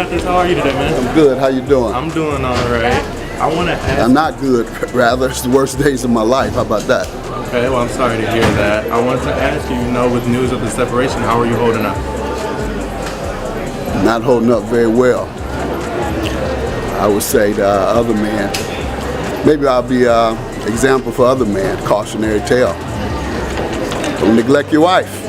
Mathis. How are you today, man? I'm good. How you doing? I'm doing all right. I want to ask... I'm not good, rather. It's the worst days of my life. How about that? Okay, well, I'm sorry to hear that. I wanted to ask you, with news of the separation, how are you holding up? Not holding up very well. I would say the other man. Maybe I'll be an example for other men. Cautionary tale. Don't neglect your wife.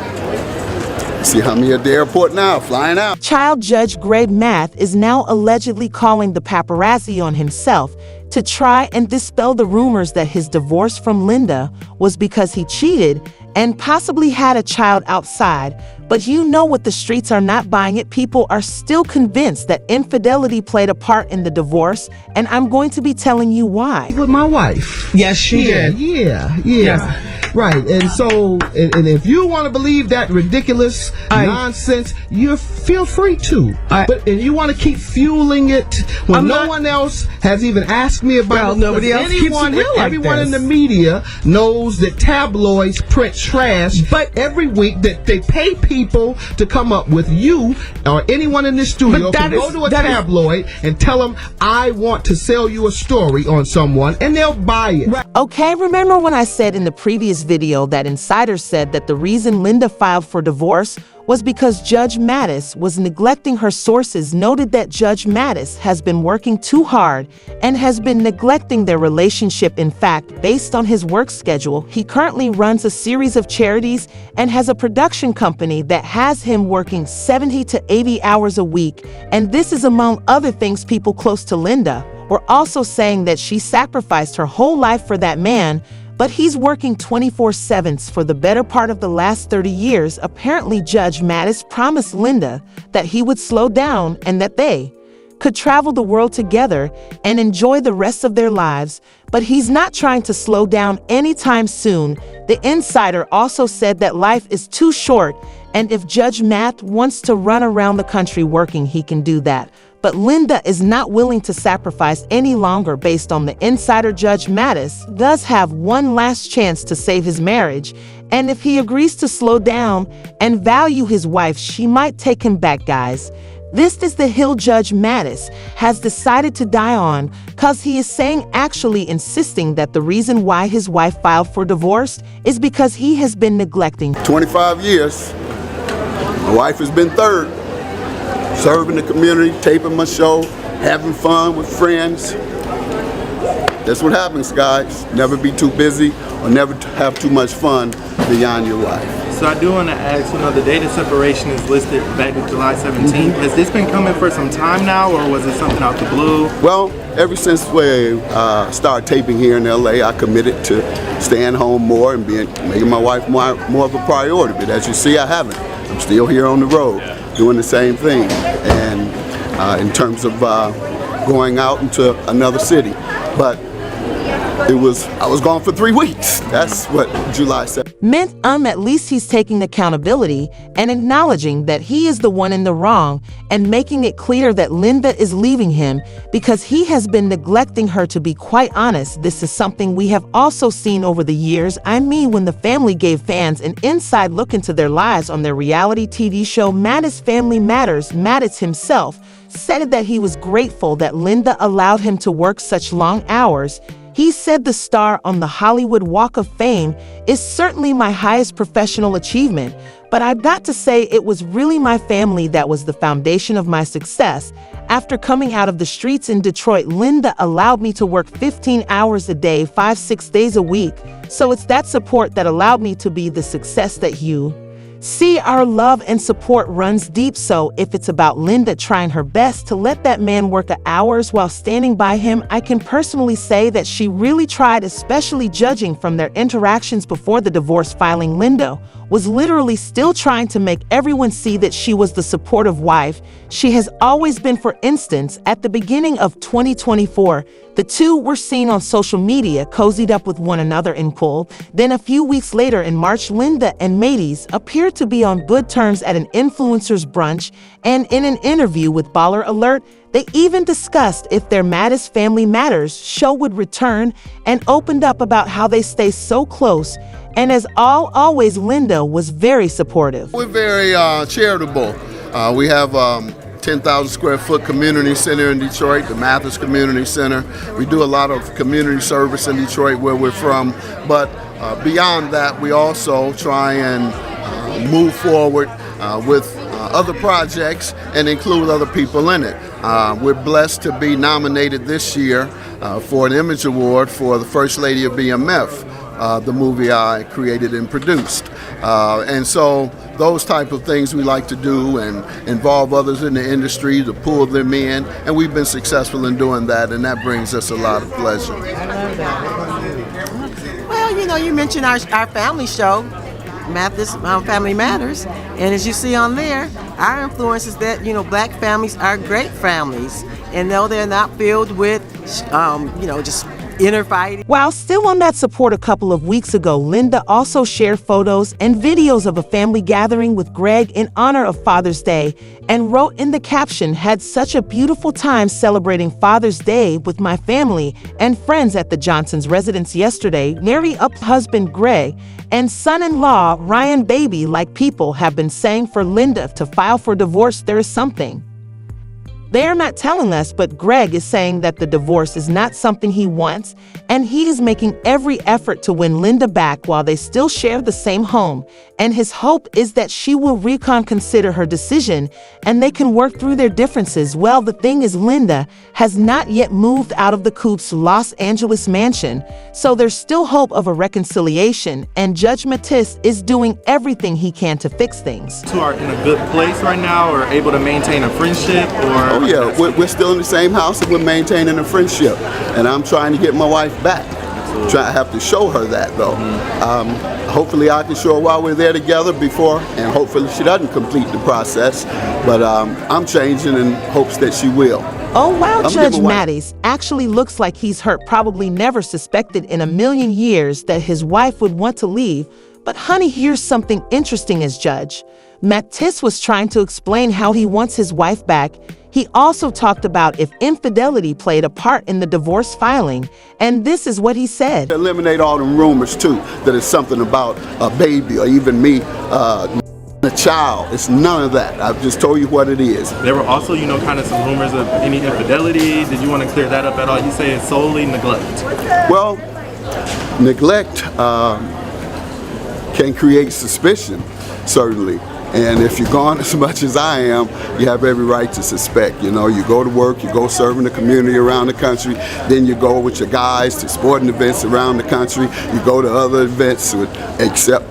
See how me at the airport now, flying out. Child Judge Greg Mathis is now allegedly calling the paparazzi on himself to try and dispel the rumors that his divorce from Linda was because he cheated and possibly had a child outside. But you know what, the streets are not buying it. People are still convinced that infidelity played a part in the divorce, and I'm going to be telling you why. With my wife. Yes, she did. Yeah. Yes. Right, and so, and if you want to believe that ridiculous nonsense, you feel free to. And you want to keep fueling it when no one else has even asked me about it. Well, nobody else keeps it real like everyone this. in the media knows that tabloids print trash, but every week that they pay people to come up with you or anyone in this studio can go to a tabloid and tell them, I want to sell you a story on someone, and they'll buy it. Right. Okay, remember when I said in the previous video that insiders said that the reason Linda filed for divorce was because Judge Mathis was neglecting her? Sources noted that Judge Mathis has been working too hard and has been neglecting their relationship. In fact, based on his work schedule, he currently runs a series of charities and has a production company that has him working 70 to 80 hours a week. And this is among other things. People close to Linda were also saying that she sacrificed her whole life for that man, but he's working 24/7 for the better part of the last 30 years. Apparently, Judge Mathis promised Linda that he would slow down and that they could travel the world together and enjoy the rest of their lives, but he's not trying to slow down anytime soon. The insider also said that life is too short, and if Judge Mathis wants to run around the country working, he can do that. But Linda is not willing to sacrifice any longer. Based on the insider, Judge Mathis does have one last chance to save his marriage, and if he agrees to slow down and value his wife, she might take him back, guys. This is the hill Judge Mathis has decided to die on, because he is saying, actually insisting, that the reason why his wife filed for divorce is because he has been neglecting. 25 years. My wife has been third. Serving the community, taping my show, having fun with friends. That's what happens, guys. Never be too busy or never have too much fun beyond your wife. So I do want to ask, the date of separation is listed back to July 17th. Has this been coming for some time now, or was it something out the blue? Well, ever since we started taping here in LA, I committed to staying home more and making my wife more of a priority. But as you see, I haven't. I'm still here on the road, doing the same thing, and in terms of going out into another city. But I was gone for 3 weeks. That's what July said. Meant at least he's taking accountability and acknowledging that he is the one in the wrong, and making it clear that Linda is leaving him because he has been neglecting her. To be quite honest, this is something we have also seen over the years. I mean, when the family gave fans an inside look into their lives on their reality TV show Mathis Family Matters, Mathis himself said that he was grateful that Linda allowed him to work such long hours. He said, the star on the Hollywood Walk of Fame is certainly my highest professional achievement, but I've got to say it was really my family that was the foundation of my success. After coming out of the streets in Detroit, Linda allowed me to work 15 hours a day, 5-6 days a week. So it's that support that allowed me to be the success that you see. Our love and support runs deep, so if it's about Linda trying her best to let that man work hours while standing by him, I can personally say that she really tried, especially judging from their interactions before the divorce filing. Linda was literally still trying to make everyone see that she was the supportive wife she has always been. For instance, at the beginning of 2024, the two were seen on social media cozied up with one another in pool. Then a few weeks later in March, Linda and Mathis appeared to be on good terms at an influencer's brunch, and in an interview with Baller Alert, they even discussed if their Mathis Family Matters show would return, and opened up about how they stay so close. And as always, Linda was very supportive. We're very charitable. We have 10,000 square foot community center in Detroit, the Mathis Community Center. We do a lot of community service in Detroit where we're from, but beyond that, we also try and move forward with other projects and include other people in it. We're blessed to be nominated this year for an Image Award for the First Lady of BMF, the movie I created and produced. And so those type of things we like to do and involve others in the industry to pull them in, and we've been successful in doing that, and that brings us a lot of pleasure. Well, you know, you mentioned our family show, Mathis Family Matters, and as you see on there, our influence is that, you know, black families are great families, and though they're not filled with, just inner fighting. While still on that support a couple of weeks ago, Linda also shared photos and videos of a family gathering with Greg in honor of Father's Day and wrote in the caption, "Had such a beautiful time celebrating Father's Day with my family and friends at the Johnson's residence yesterday. Marry up husband Greg and son-in-law Ryan baby, like people have been saying for Linda to file for divorce, there is something they are not telling us, but Greg is saying that the divorce is not something he wants, and he is making every effort to win Linda back while they still share the same home. And his hope is that she will reconsider her decision and they can work through their differences. Well, the thing is, Linda has not yet moved out of the coup's Los Angeles mansion, so there's still hope of a reconciliation, and Judge Mathis is doing everything he can to fix things. Two are in a good place right now, or able to maintain a friendship, or... Oh yeah, we're still in the same house and we're maintaining a friendship. And I'm trying to get my wife back. I have to show her that though. Hopefully I can show her while we're there together before, and hopefully she doesn't complete the process. But I'm changing in hopes that she will. Oh wow, Judge Mathis actually looks like he's hurt, probably never suspected in a million years that his wife would want to leave. But honey, here's something interesting. As Judge Mathis was trying to explain how he wants his wife back, he also talked about if infidelity played a part in the divorce filing, and this is what he said. Eliminate all them rumors too, that it's something about a baby or even me, a child. It's none of that. I've just told you what it is. There were also, kind of some rumors of any infidelity. Did you want to clear that up at all? You say it's solely neglect. Well, neglect can create suspicion, certainly. And if you're gone as much as I am, you have every right to suspect. You go to work, you go serve in the community around the country, then you go with your guys to sporting events around the country, you go to other events except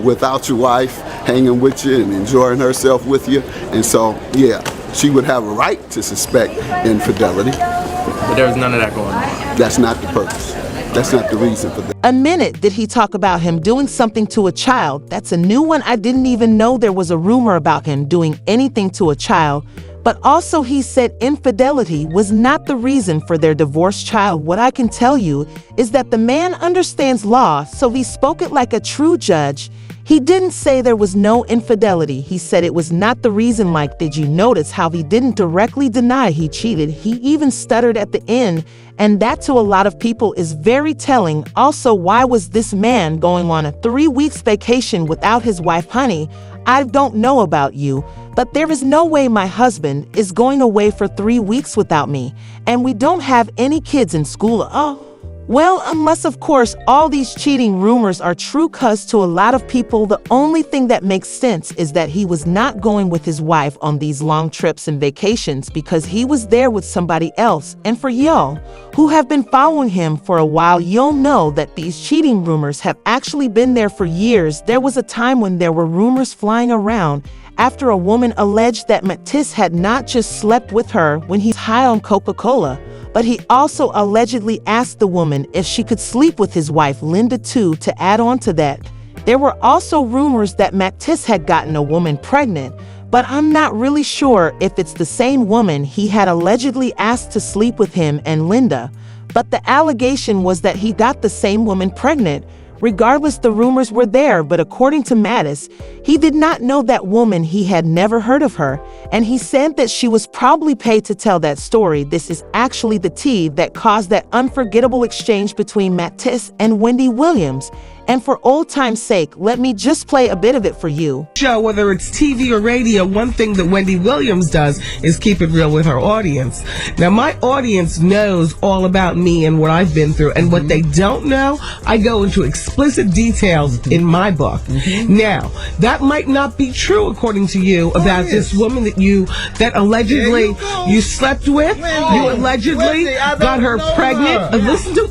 without your wife hanging with you and enjoying herself with you. And so, yeah, she would have a right to suspect infidelity. But there was none of that going on. That's not the purpose. That's not the reason for that. A minute did he talk about him doing something to a child. That's a new one. I didn't even know there was a rumor about him doing anything to a child. But also he said infidelity was not the reason for their divorced child. What I can tell you is that the man understands law, so he spoke it like a true judge. He didn't say there was no infidelity. He said it was not the reason. Like, did you notice how he didn't directly deny he cheated? He even stuttered at the end, and that to a lot of people is very telling. Also, why was this man going on a 3 weeks vacation without his wife? Honey, I don't know about you, but there is no way my husband is going away for 3 weeks without me, and we don't have any kids in school. Oh. Well, unless, of course, all these cheating rumors are true, cuz to a lot of people, the only thing that makes sense is that he was not going with his wife on these long trips and vacations because he was there with somebody else. And for y'all who have been following him for a while, you'll know that these cheating rumors have actually been there for years. There was a time when there were rumors flying around after a woman alleged that Mathis had not just slept with her when he's high on Coca-Cola, but he also allegedly asked the woman if she could sleep with his wife, Linda, too. To add on to that, there were also rumors that Mathis had gotten a woman pregnant, but I'm not really sure if it's the same woman he had allegedly asked to sleep with him and Linda. But the allegation was that he got the same woman pregnant. Regardless, the rumors were there, but according to Mathis, he did not know that woman. He had never heard of her, and he said that she was probably paid to tell that story. This is actually the tea that caused that unforgettable exchange between Mathis and Wendy Williams. And for old time's sake, let me just play a bit of it for you. Show, whether it's TV or radio, one thing that Wendy Williams does is keep it real with her audience. Now, my audience knows all about me and what I've been through, and what they don't know, I go into explicit details in my book. Now, that might not be true according to you about this woman that allegedly you slept with. You allegedly got her pregnant. Listen to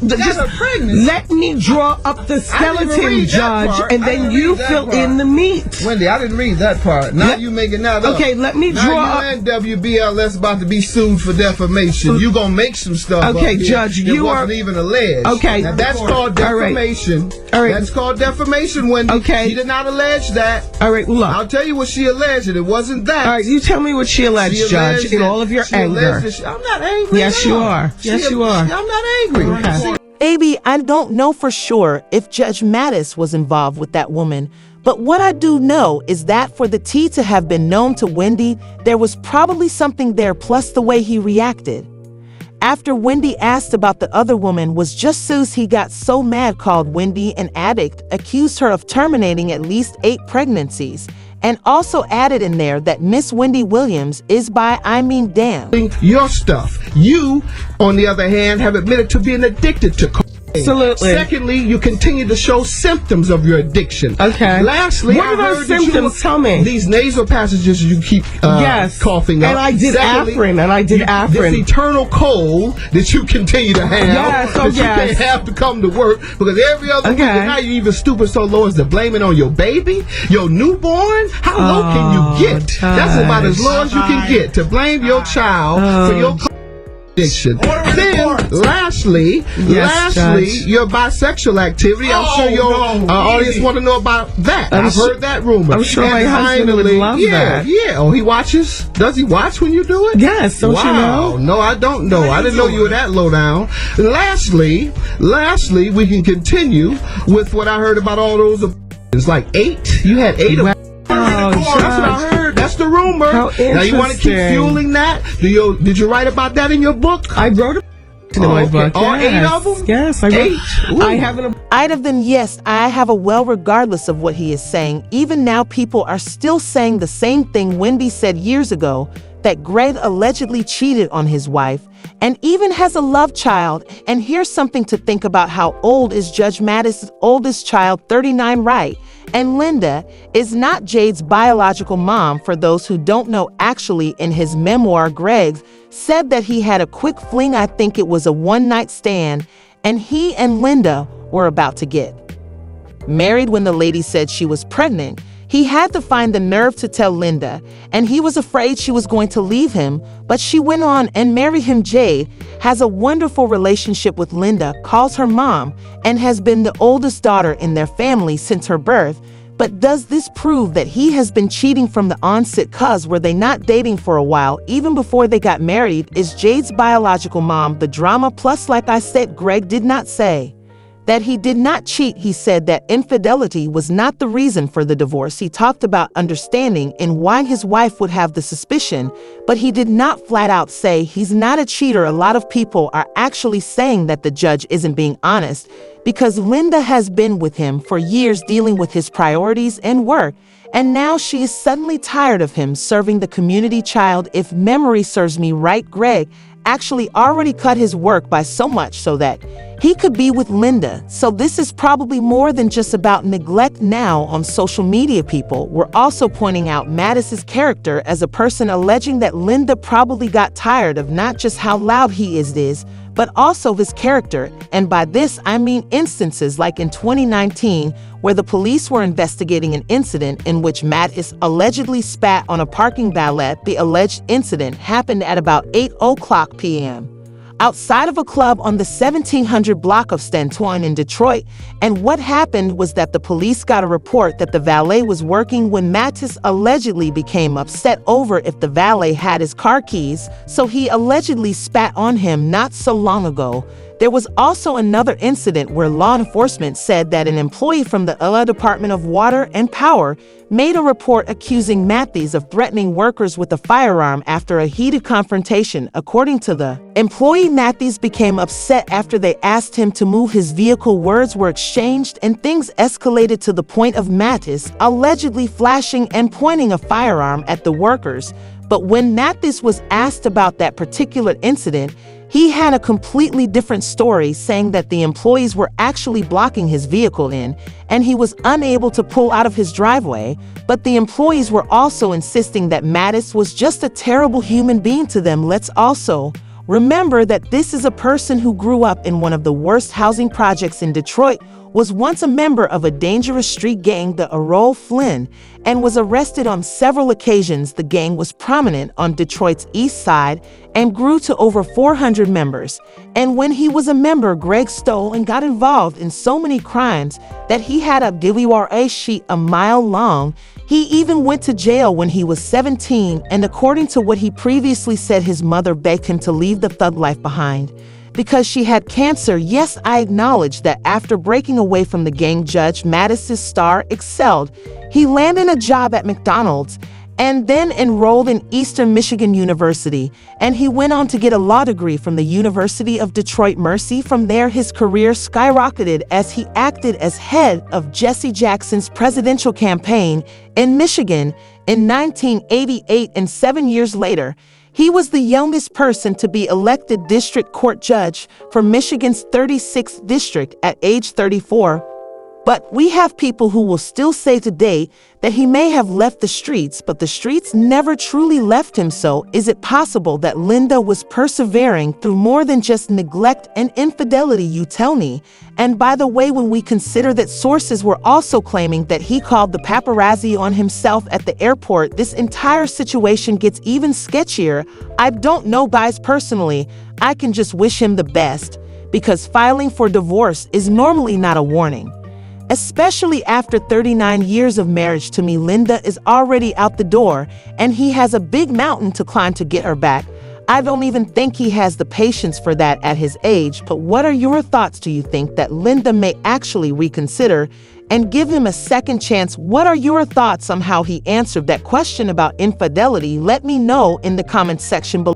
let me draw up the skeleton, Judge, and then you fill in the meat. Wendy, I didn't read that part. Now you making that up. Okay, let me draw now you and WBLS about to be sued for defamation. You gonna make some stuff. Okay, up here Judge, that you wasn't even alleged. Okay, now that's called defamation. All right. That's called defamation, Wendy. Okay, she did not allege that. All right, look, I'll tell you what she alleged, and it wasn't that. All right, you tell me what she alleged, Judge, in all of your anger. I'm not angry. Yes, you are. Yes, you are. I'm not angry. Okay. Baby, I don't know for sure if Judge Mathis was involved with that woman, but what I do know is that for the tea to have been known to Wendy, there was probably something there, plus the way he reacted. After Wendy asked about the other woman was just soon he got so mad, called Wendy an addict, accused her of terminating at least 8 pregnancies, and also added in there that Miss Wendy Williams is damn. Your stuff. You, on the other hand, have admitted to being addicted to cocaine. Absolutely. Secondly, you continue to show symptoms of your addiction. Okay. Lastly, what are those symptoms? Tell me. These nasal passages you keep coughing up. And I did Afrin, This eternal cold that you continue to have. Yes, that you can't have to come to work because every other week, now you even stupid so low as to blame it on your baby, your newborn. How low can you get? That's about as low as you can get, to blame your child for your addiction. Then, lastly, your bisexual activity. I'm sure your audience want to know about that. I've heard that rumor. I'm sure my husband would love that. Yeah. Oh, he watches? Does he watch when you do it? Yes. Don't you know? No, I don't know. I didn't know you were that low down. Lastly, we can continue with what I heard about all those. It's like 8. You had 8 of them. Oh, that's what I heard. That's the rumor. How now you want to keep fueling that? Did you write about that in your book? I wrote it in my book. All 8 of them? Yes, I wrote. I have an. 8 of them, yes, I have a well, regardless of what he is saying. Even now, people are still saying the same thing Wendy said years ago, that Greg allegedly cheated on his wife and even has a love child. And here's something to think about: how old is Judge Mathis' oldest child? 39, right? And Linda is not Jade's biological mom. For those who don't know, actually, in his memoir, Greg said that he had a quick fling. I think it was a one-night stand, and he and Linda were about to get married when the lady said she was pregnant. He had to find the nerve to tell Linda, and he was afraid she was going to leave him, but she went on and married him. Jade has a wonderful relationship with Linda, calls her mom, and has been the oldest daughter in their family since her birth. But does this prove that he has been cheating from the onset? Cause were they not dating for a while, even before they got married? Is Jade's biological mom the drama? Plus, like I said, Greg did not say that he did not cheat. He said that infidelity was not the reason for the divorce. He talked about understanding and why his wife would have the suspicion, but he did not flat out say he's not a cheater. A lot of people are actually saying that the judge isn't being honest because Linda has been with him for years, dealing with his priorities and work, and now she is suddenly tired of him serving the community child. If memory serves me right, Greg actually already cut his work by so much so that he could be with Linda. So this is probably more than just about neglect. Now on social media, people were also pointing out Mathis's character as a person, alleging that Linda probably got tired of not just how loud he is, but also his character. And by this, I mean instances like in 2019, where the police were investigating an incident in which Mathis allegedly spat on a parking valet. The alleged incident happened at about 8:00 p.m. outside of a club on the 1700 block of Stanton in Detroit. And what happened was that the police got a report that the valet was working when Mathis allegedly became upset over if the valet had his car keys, so he allegedly spat on him not so long ago. There was also another incident where law enforcement said that an employee from the Department of Water and Power made a report accusing Mathis of threatening workers with a firearm after a heated confrontation. According to the employee, Mathis became upset after they asked him to move his vehicle. Words were exchanged and things escalated to the point of Mathis allegedly flashing and pointing a firearm at the workers. But when Mathis was asked about that particular incident, he had a completely different story, saying that the employees were actually blocking his vehicle in, and he was unable to pull out of his driveway. But the employees were also insisting that Mathis was just a terrible human being to them. Let's also remember that this is a person who grew up in one of the worst housing projects in Detroit, was once a member of a dangerous street gang, the Errol Flynn, and was arrested on several occasions. The gang was prominent on Detroit's east side and grew to over 400 members. And when he was a member, Greg stole and got involved in so many crimes that he had a WRA sheet a mile long. He even went to jail when he was 17, and according to what he previously said, his mother begged him to leave the thug life behind because she had cancer. Yes, I acknowledge that after breaking away from the gang, Judge Mathis' star excelled. He landed a job at McDonald's and then enrolled in Eastern Michigan University, and he went on to get a law degree from the University of Detroit Mercy. From there, his career skyrocketed as he acted as head of Jesse Jackson's presidential campaign in Michigan in 1988, and 7 years later, he was the youngest person to be elected district court judge for Michigan's 36th district at age 34. But we have people who will still say today that he may have left the streets, but the streets never truly left him. So is it possible that Linda was persevering through more than just neglect and infidelity, you tell me? And by the way, when we consider that sources were also claiming that he called the paparazzi on himself at the airport, this entire situation gets even sketchier. I don't know, guys. Personally, I can just wish him the best, because filing for divorce is normally not a warning. Especially after 39 years of marriage. To me, Linda is already out the door, and he has a big mountain to climb to get her back. I don't even think he has the patience for that at his age. But what are your thoughts? Do you think that Linda may actually reconsider and give him a second chance? What are your thoughts on how he answered that question about infidelity? Let me know in the comments section below.